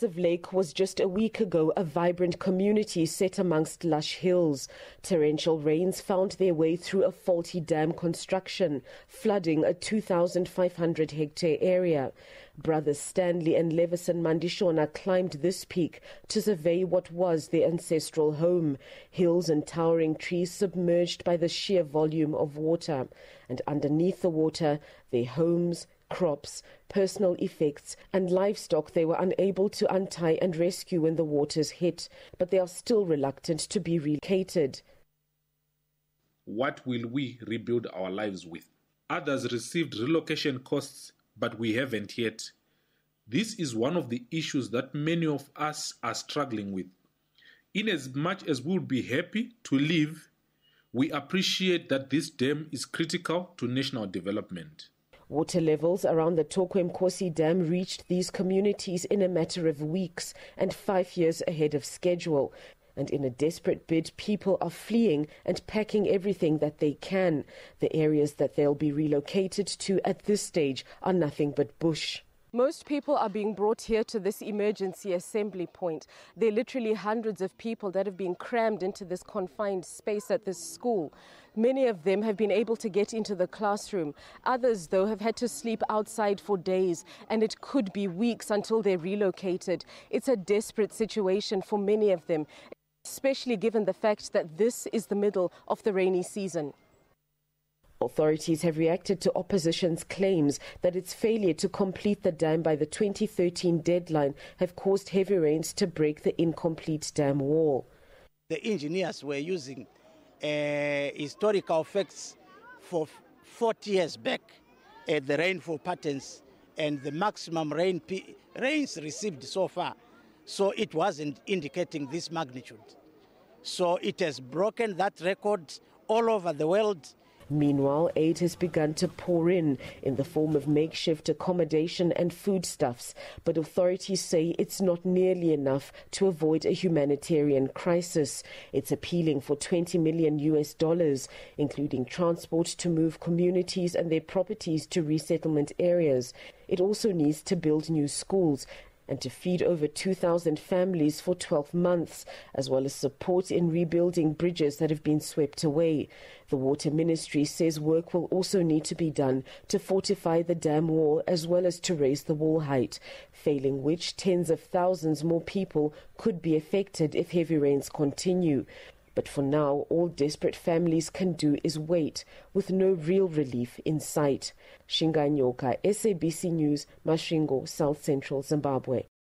Lake was just a week ago a vibrant community set amongst lush hills. Torrential rains found their way through a faulty dam construction, flooding a 2,500-hectare area. Brothers Stanley and Levison Mandishona climbed this peak to survey what was their ancestral home, hills and towering trees submerged by the sheer volume of water. And underneath the water, their homes, crops, personal effects and livestock they were unable to untie and rescue when the waters hit, but they are still reluctant to be relocated. What will we rebuild our lives with? Others received relocation costs, but we haven't yet. This is one of the issues that many of us are struggling with. In as much as we would be happy to live, we appreciate that this dam is critical to national development. Water levels around the Tokwe Mukorsi Dam reached these communities in a matter of weeks and 5 years ahead of schedule. And in a desperate bid, people are fleeing and packing everything that they can. The areas that they'll be relocated to at this stage are nothing but bush. Most people are being brought here to this emergency assembly point. There are literally hundreds of people that have been crammed into this confined space at this school. Many of them have been able to get into the classroom. Others, though, have had to sleep outside for days, and it could be weeks until they're relocated. It's a desperate situation for many of them, especially given the fact that this is the middle of the rainy season. Authorities have reacted to opposition's claims that its failure to complete the dam by the 2013 deadline have caused heavy rains to break the incomplete dam wall. The engineers were using historical facts for 40 years back, the rainfall patterns and the maximum rains received so far. So it wasn't indicating this magnitude. So it has broken that record all over the world. Meanwhile, aid has begun to pour in the form of makeshift accommodation and foodstuffs, but authorities say it's not nearly enough to avoid a humanitarian crisis. It's appealing for $20 million, including transport to move communities and their properties to resettlement areas. It also needs to build new schools and to feed over 2,000 families for 12 months, as well as support in rebuilding bridges that have been swept away. The Water Ministry says work will also need to be done to fortify the dam wall as well as to raise the wall height, failing which tens of thousands more people could be affected if heavy rains continue. But for now, all desperate families can do is wait, with no real relief in sight. Shinganyoka, SABC News, Masvingo, South Central Zimbabwe.